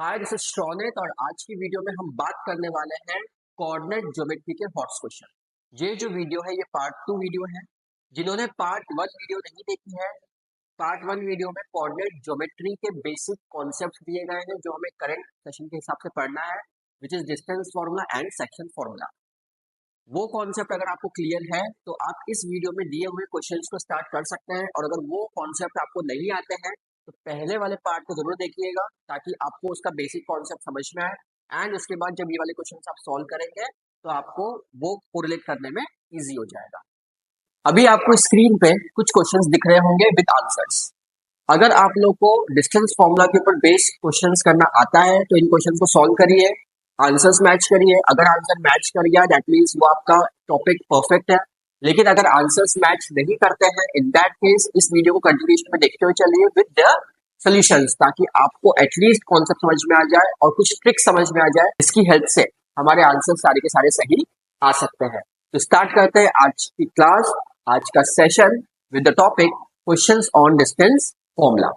Hi, this is शौनित और आज की वीडियो में हम बात करने वाले हैं कोऑर्डिनेट ज्योमेट्री के हॉट्स क्वेश्चन। ये जो वीडियो है ये पार्ट 2 वीडियो है। जिन्होंने पार्ट 1 वीडियो नहीं देखी है, पार्ट 1 वीडियो में कोऑर्डिनेट ज्योमेट्री के बेसिक कॉन्सेप्ट्स दिए गए हैं जो हमें करंट सेशन के हिसाब से पढ़ना है, which is distance formula and section formula. वो कॉन्सेप्ट अगर आपको क्लियर है तो आप इस वीडियो में दिए हुए क्वेश्चंस को स्टार्ट कर सकते हैं, और अगर वो कॉन्सेप्ट आपको नहीं आते हैं तो पहले वाले पार्ट को जरूर देखिएगा ताकि आपको उसका बेसिक कॉन्सेप्ट समझ में आए। एंड उसके बाद जब ये वाले क्वेश्चंस आप सॉल्व करेंगे तो आपको वो कोरिलेट करने में इजी हो जाएगा। अभी आपको स्क्रीन पे कुछ क्वेश्चंस दिख रहे होंगे विद आंसर्स। अगर आप लोग को डिस्टेंस फॉर्मूला के ऊपर बेस्ड क्वेश्चंस करना आता है तो इन क्वेश्चंस को सॉल्व करिए, आंसर्स मैच करिए। अगर आंसर मैच कर गया दैट मीन्स वो आपका टॉपिक परफेक्ट है। लेकिन अगर आंसर्स मैच नहीं करते हैं, इन दैट केस इस वीडियो को कंटिन्यूशन में देखते हुए चलिए विद द सॉल्यूशंस, ताकि आपको एटलीस्ट कॉन्सेप्ट समझ में आ जाए और कुछ ट्रिक समझ में आ जाए। इसकी हेल्प से हमारे आंसर सारे के सारे सही आ सकते हैं। तो स्टार्ट करते हैं आज की क्लास, आज का session with the topic questions on distance formula.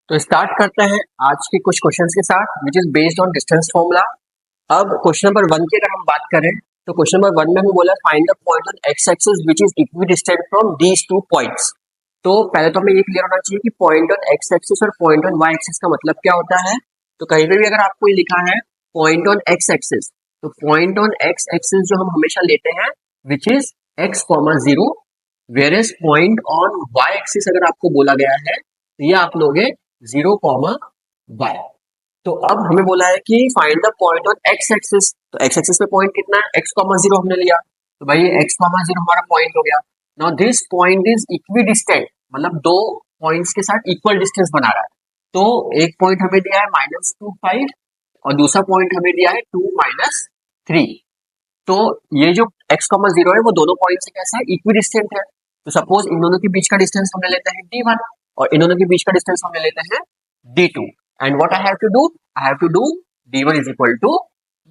तो स्टार्ट करते हैं आज के कुछ क्वेश्चंस के साथ which is based on distance formula. अब क्वेश्चन नंबर 1 की अगर हम बात करें तो क्वेश्चन नंबर 1 में हमें बोला find the point on x axis which is equidistant from these two points. तो पहले तो हमें ये क्लियर होना चाहिए कि पॉइंट ऑन एक्स एक्सिस और पॉइंट ऑन वाई एक्सिस का मतलब क्या होता है। तो कहीं पे भी अगर आपको ये लिखा है पॉइंट ऑन एक्स एक्सिस, तो पॉइंट ऑन एक्स एक्सिस जो हम हमेशा लेते हैं which is x comma 0, where is point on y axis अगर आपको बोला गया है तो ये आप लोगे 0 कॉमा वाई। तो अब हमें बोला है कि find the point on x axis. तो एक्स एक्सिस पे पॉइंट कितना है, x कॉमा 0 हमने लिया, तो भाई x कॉमा 0 हमारा पॉइंट हो गया। Now this point is equidistant, मतलब दो पॉइंट्स के साथ इक्वल डिस्टेंस बना रहा है। तो एक पॉइंट हमें दिया है -2 5 और दूसरा पॉइंट हमें दिया है 2 -3। तो ये जो x कॉमा 0 है वो दोनों पॉइंट से कैसा है, इक्विडिस्टेंट है। तो सपोज इन दोनों के बीच का डिस्टेंस हमने लेते हैं d1 और इन दोनों के बीच का डिस्टेंस हमने लेते हैं d2। And what I have to do, I have to do d1 is equal to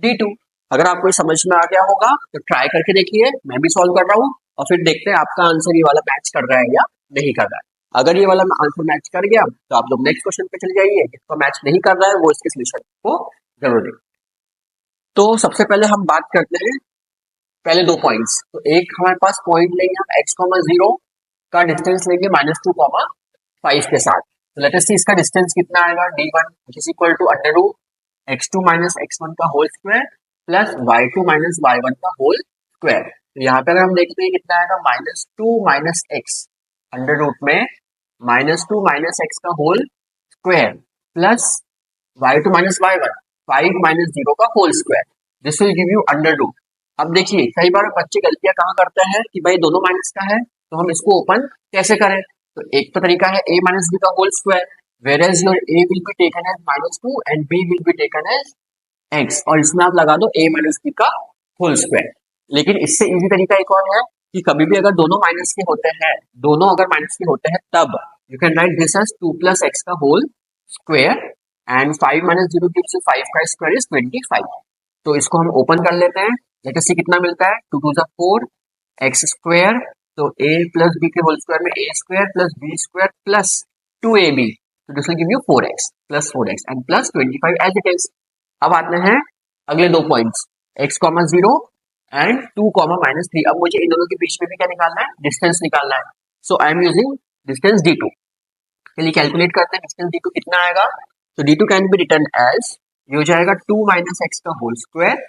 d2। अगर आपको समझ में आ गया होगा तो ट्राई करके देखिए, मैं भी सॉल्व कर रहा हूँ और फिर देखते हैं आपका आंसर ये वाला मैच कर रहा है या नहीं कर रहा है। अगर ये वाला आंसर मैच कर गया तो आप लोग नेक्स्ट क्वेश्चन पे चले जाइए, जिसका मैच नहीं कर रहा है वो इसके सोल्यूशन को जरूर देखें। तो सबसे पहले हम बात करते हैं पहले दो पॉइंट्स। तो एक हमारे पास पॉइंट लेंगे हम x कॉमा 0 का डिस्टेंस लेंगे -2 कॉमा 5 के साथ। तो लेट अस सी इसका डिस्टेंस कितना आएगा, d1 which is equal to under root x2 minus x1 का whole square plus y2 minus y1 का होल स्क्वायर। तो यहाँ पे अगर हम देखते हैं कितना आएगा, -2 माइनस x अंडर रूट में -2 माइनस x का whole square plus y2 minus y1 5 minus 0 का whole square. This will give you under root. अब देखिए कई बार बच्चे गलतियां कहाँ करते हैं कि भाई दोनों माइनस का है तो हम इसको ओपन कैसे करें। तो एक तो तरीका है a माइनस बी का whole square, where as your a will be taken as -2 and b will be taken as x, और इसमें आप लगा दो a माइनस बी का होल स्क्वायर। लेकिन इससे इजी तरीका एक और है कि कभी भी अगर दोनों माइनस के होते हैं, दोनों अगर माइनस के होते हैं तब you can write this as 2 plus x का whole square and 5 minus 0 gives you 5 का स्क्वायर इज 25। तो इसको हम ओपन कर लेते हैं, लेट अस सी कितना मिलता है, 2 2 4 एक्स स्क्वायर, तो a प्लस बी के होल स्क्वायर में a square plus b square plus 2ab, तो this will give you 4x plus 4x and plus 25 as it is. अब आते हैं अगले दो points x comma 0 and 2 comma -3। अब मुझे इन दोनों के बीच में भी क्या निकालना है, डिस्टेंस निकालना है। So I am using distance d2। चलिए कैलकुलेट करते हैं डिस्टेंस d2 कितना आएगा। तो d2 can be return as, ये हो जाएगा 2 माइनस एक्स का होल स्क्वायर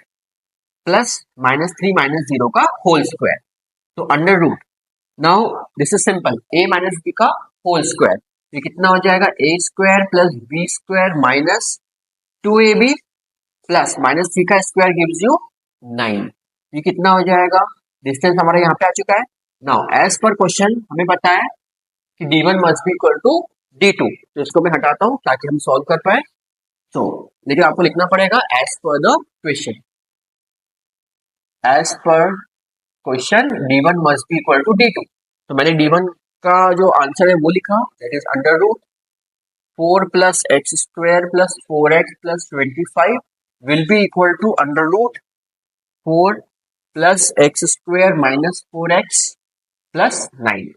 प्लस -3 माइनस 0 का होल स्क्वायर, तो under root. Now this is simple, a minus b का होल स्क्वायर, ये कितना हो जाएगा, a square plus b square minus 2ab plus -3 का स्क्वायर गिव्स यू 9। ये कितना हो जाएगा, डिस्टेंस हमारा यहाँ पे आ चुका है। नाउ एज पर क्वेश्चन हमें पता है कि d1 must be equal to d2, तो इसको मैं हटाता हूँ ताकि हम सॉल्व कर पाए। तो लेकिन आपको लिखना पड़ेगा as per the question, as per question d1 must be equal to d2। तो मैंने d1 का जो आंसर है वो लिखा, that is under root 4 plus x square plus 4x plus 25 will be equal to under root 4 plus x square minus 4x plus 9।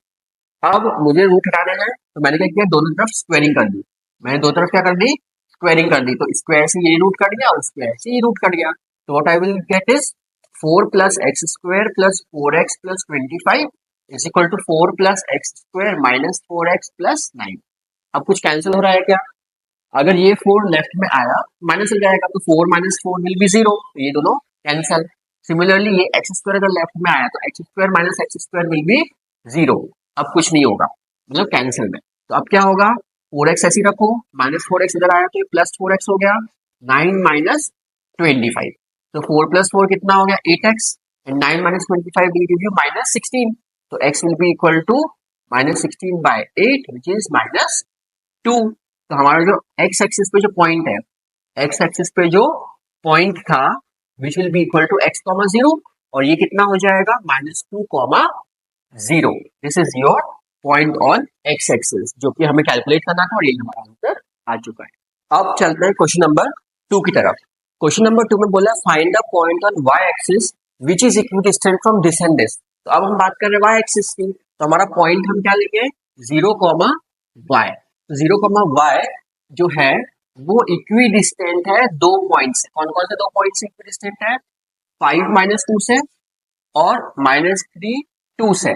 अब मुझे root हटाना है तो मैंने क्या किया, दोनों तरफ स्क्वायरिंग कर दी। मैंने दो तरफ क्या कर दी, स्क्वायरिंग कर दी, तो स्क्वायर से ये रूट कट गया और स्क्वायर से ये रूट कट गया, तो what I will get is 4 plus x square plus 4x plus 25 is equal to 4 plus x square minus 4x plus 9। अब कुछ कैंसिल हो रहा है क्या? अगर ये 4 लेफ्ट में आया माइनस हो जाएगा, तो 4 माइनस 4 विल बी 0, तो ये दोनों कैंसिल। सिमिलरली ये एक्स स्क्वायर अगर लेफ्ट में आया तो x square minus x square will be 0, अब कुछ नहीं होगा, मतलब कैंसिल में। तो अब क्या होगा, 4x ऐसी रखो, माइनस 4x इधर आया तो ये प्लस 4x हो गया, 9 माइनस 25, तो 4 प्लस 4 कितना हो गया 8x, and 9 minus 25 will give you minus 16, तो x will be equal to minus 16 by 8 which is minus 2। तो हमारा जो x एक्सिस पे जो पॉइंट है, x एक्सिस पे जो पॉइंट था which will be equal to x comma 0, और ये कितना हो जाएगा minus 2 comma 0। This is your point on x axis, जो कि हमें कैलकुलेट करना था और ये हमारा आंसर आ चुका है। अब चलते हैं क्वेश्चन नंबर 2 की तरफ। क्वेश्चन नंबर 2 में बोला find a point on y axis which is equidistant from this and this. तो अब हम बात कर रहे हैं y एक्सिस की, तो हमारा पॉइंट हम क्या लेंगे 0 कॉमा y। तो 0 कॉमा y जो है वो इक्विडिस्टेंट है दो पॉइंट से। कौन कौन से दो पॉइंट से इक्विडिस्टेंट है? 5 माइनस 2 से और माइनस 3 2 से।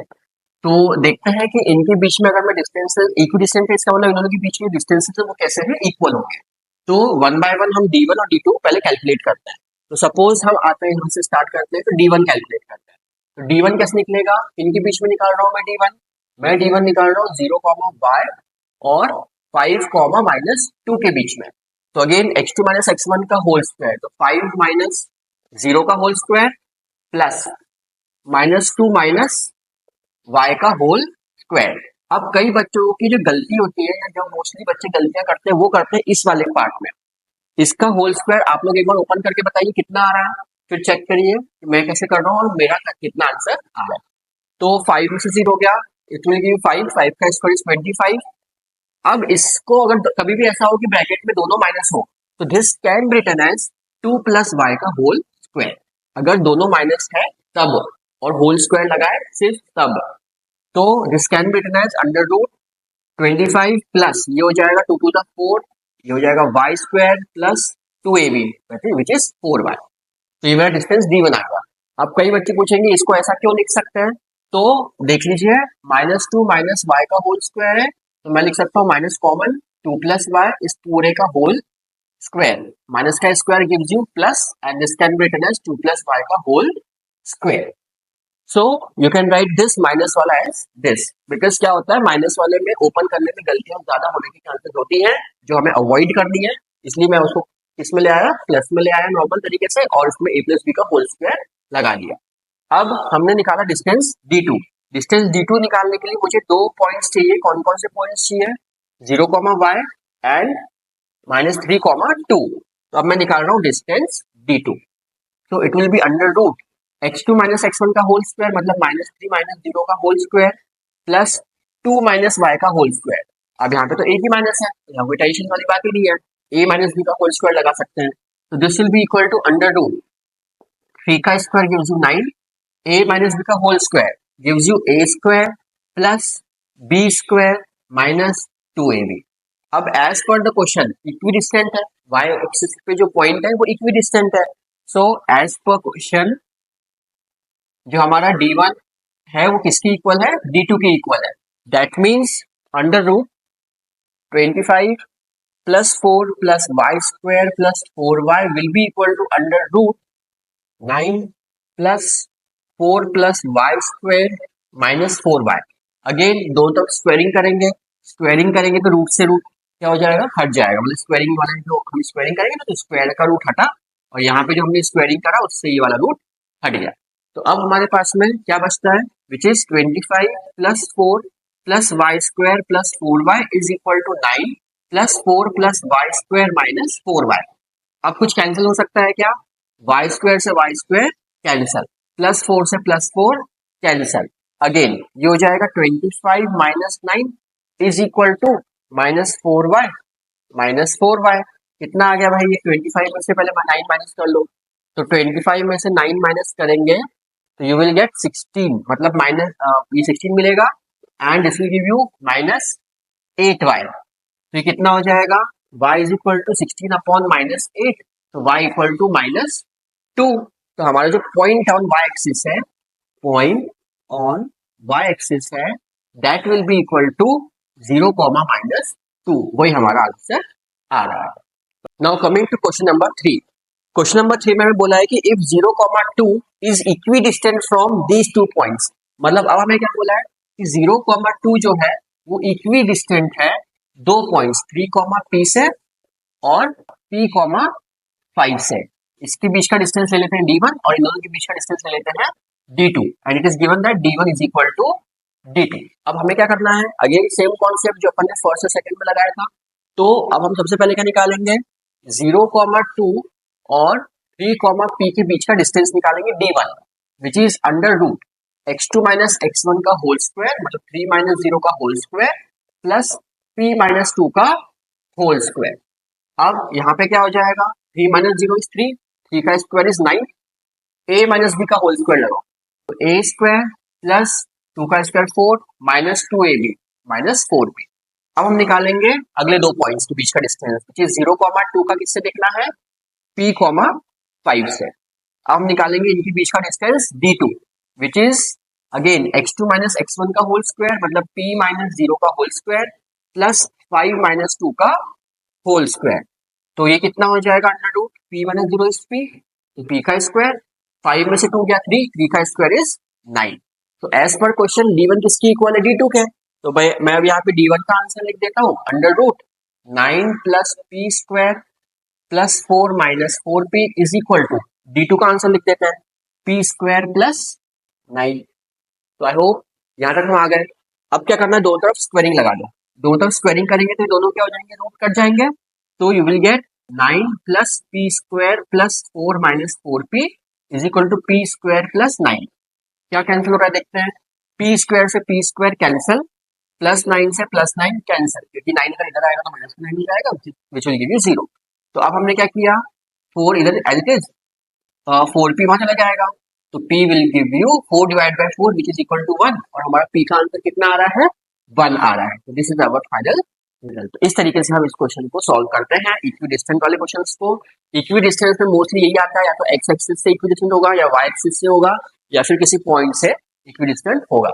तो देखते हैं कि इनके बीच में अगर मैं डिस्टेंस इक्विडिस्टेंट है, इसका मतलब इन्होंने के बीच में डिस्टेंसेस है वो कैसे हैं, इक्वल होंगे। तो वन बाय वन हम d1 और d2 पहले कैलकुलेट करते हैं। तो सपोज हम आते हैं यहाँ से स्टार्ट करते हैं, तो d1 कैलकुलेट करते हैं। तो d1 कैसे निकलेगा, इनके बीच में निकाल रहा हूँ मैं d1 निकाल रहा हूँ 0 कॉमा y और 5 कॉमा माइनस 2 के बीच में। तो अगेन x2 माइनस x1 का होल स्क्वायर, तो 5 माइनस 0 का whole square plus minus 2 minus y का होल स्क्वायर। अब कई बच्चों की जो गलती होती है, या जो मोस्टली बच्चे गलतियां करते हैं वो करते हैं इस वाले पार्ट में। इसका होल स्क्वायर आप लोग एक बार ओपन करके बताइए कितना आ रहा है, फिर चेक करिए मैं कैसे कर रहा हूँ और मेरा कितना आंसर आ रहा है। तो 5 में से 0 हो गया, इट विल गिव 5, 5 का स्क्वायर इज 25। अब इसको अगर कभी भी ऐसा हो कि ब्रैकेट में दोनों माइनस हो, तो this can be written as 2 plus y का होल स्क्वायर। अगर दोनों माइनस है तब, और होल स्क्वायर लगाए सिर्फ तब, तो this can be written as under root 25 plus ये हो जाएगा 2 टू द 4, ये हो जाएगा y square plus 2ab which is 4y। तो ये मेरा डिस्टेंस d1 आएगा। अब कई बच्चे पूछेंगे इसको ऐसा क्यों लिख सकते हैं, तो देख लीजिए माइनस 2 माइनस वाई का होल स्क्वायर है, तो मैं लिख सकता हूँ माइनस कॉमन 2 प्लस वाई इस पूरे का होल स्क्वायर, माइनस का square gives you plus, and this can be written as 2 plus y का whole square. So you can write this minus वाला एज दिस, बिकॉज क्या होता है माइनस वाले में ओपन करने में गलतियां ज्यादा होने की चांसेस होती हैं जो हमें अवॉइड करनी है, इसलिए मैं उसको किस में ले आया, प्लस में ले आया नॉर्मल तरीके से, और उसमें a प्लस बी का होल स्क्वायर लगा दिया। अब हमने निकाला डिस्टेंस d2। डिस्टेंस d2 निकालने के लिए मुझे दो पॉइंट्स चाहिए। कौन कौन से पॉइंट्स चाहिए? 0 comma y and minus 3 comma 2। तो अब मैं निकाल रहा हूँ डिस्टेंस d2। तो it will be under root x2 minus x1 का होल स्क्वायर, मतलब माइनस 3 माइनस 0 का whole square plus 2 minus y का होल स्क्वायर। अब यहाँ पे तो एक ही माइनस है, यहाँ कोई टेंशन वाली बात ही नहीं है, a माइनस b का होल स्क्वायर लगा सकते हैं। तो this will be equal to under root 3 का square gives you 9, a minus b का whole square gives you a square plus b square minus 2ab। अब as per the question equidistant है, y axis पे जो point है वो equidistant है। So as per question जो हमारा d1 है वो किसकी इक्वल है, d2 की इक्वल है। That means under root 25 plus 4 plus y square plus 4y will be equal to under root 9 plus 4 plus y square minus 4y। Again दोनों तरफ स्क्वायरिंग करेंगे तो रूट से रूट क्या हो जाएगा, हट जाएगा, मतलब स्क्वायरिंग वाला जो हम स्क्वायरिंग करेंगे ना तो स्क्वायर का रूट हटा, और यहाँ पे जो हमने स्क्वायरिंग करा उससे ये वाला रूट हट गया। तो अब हमारे पास में क्या बचता है, which is 25 plus 4 plus y square plus 4y is equal to 9 plus 4 plus y square minus 4y। अब कुछ कैंसिल हो सकता है क्या, वाई स्क्वायर से वाई स्क्वायर कैंसिल, प्लस 4 से प्लस 4 कैंसिल। अगेन ये हो जाएगा 25 minus 9 is equal to minus 4y minus 4y। कितना आ गया भाई, ये 25 में से पहले 9 माइनस कर लो, तो 25 में से 9 माइनस करेंगे तो यू विल गेट 16, मतलब माइनस ये 16 मिलेगा, and this will give you minus 8y। तो ये कितना हो जाएगा, y is equal to 16 upon -8, तो y इक्वल टू -2। तो हमारा जो पॉइंट ऑन y एक्सिस है, पॉइंट ऑन y एक्सिस है, that will be equal to 0, -2। वही हमारा आंसर आ रहा है। Now coming to question number 3। Question number 3 में हमें बोला है कि if 0,2 is equi distant from these 2 points, मतलब अब हमें क्या बोला है कि 0,2 जो है वो इक्वी डिस्टेंट है 2 पॉइंट्स 3, P से और P, 5 से। इसके बीच का डिस्टेंस ले लेते हैं D1 और इन दोनों के बीच का डिस्टेंस ले लेते हैं D2, and it is given that D1 is equal to D2। अब हमें क्या करना है, अगेन सेम कॉन्सेप्ट जो अपन ने फर्स्ट और सेकंड में लगाया था। तो अब हम सबसे पहले क्या निकालेंगे, 0,2 और 3, P के बीच का डिस्टेंस निकालेंगे D1, which is under root x2 minus x1 का होल स्क्वायर, मतलब 3 माइनस 0 का whole square plus P minus 2 का होल स्क्वायर। अब यहाँ पे क्या हो जाएगा, 3 माइनस 0 इज 3, 3 का square is 9, a minus b का होल स्क्वायर लगाओ, तो a स्क्वायर प्लस 2 का square 4 minus 2ab minus 4b। अब हम निकालेंगे अगले दो पॉइंट्स के बीच का डिस्टेंस, विच इज 0,2 का किससे देखना है, P, 5 से। अब हम निकालेंगे इनके बीच का distance D2, which is again x2 minus x1 का होल स्क्वायर, मतलब P माइनस 0 का होल स्क्वायर प्लस 5 माइनस 2 का होल स्क्वायर। तो ये कितना हो जाएगा, under root P minus 0 is P, तो P का स्क्वायर, 5 में से 2 गया 3, 3 का स्क्वायर इज 9। तो एज पर क्वेश्चन D1 किसकी इक्वल है, D2 के। तो भाई मैं अब यहाँ पे D1 का आंसर लिख देता हूँ, under root 9 plus P square plus 4 minus 4P is equal to D2 का आंसर लिख देते हैं, P स्क्वायर प्लस 9। तो आई होप यहाँ तक हम आ गए। अब क्या करना है, दोनों तरफ स्क्वायरिंग लगा दो, दोनों तरफ स्क्वायरिंग करेंगे तो दोनों क्या हो जाएंगे, रूट कट जाएंगे। तो you will get 9 plus P square plus 4 minus 4P is equal to P square plus 9। क्या कैंसिल हो रहा है देखते हैं, P स्क्वायर से P स्क्वायर कैंसिल, प्लस 9 से प्लस 9 कैंसिल, क्योंकि 9 अगर इधर आएगा तो माइनस 9 हो जाएगा, विच विल गिव यू 0। तो अब हमने क्या किया, 4 इधर एज इट इज, 4P वहां चला जाएगा, तो P will give you 4 divide by 4 which is equal to 1, और हमारा P का आंसर कितना आ रहा है, 1 आ रहा है। तो this is our final result. तो इस तरीके से हम इस क्वेश्चन को सॉल्व करते हैं, इक्वी डिस्टेंस वाले क्वेश्चंस को। इक्वी डिस्टेंस में मोस्टली यही आता है, या तो एक्स एक्सिस से इक्वी डिस्टेंस होगा, या वाई एक्सिस से होगा, या फिर किसी पॉइंट से इक्वी डिस्टेंस होगा।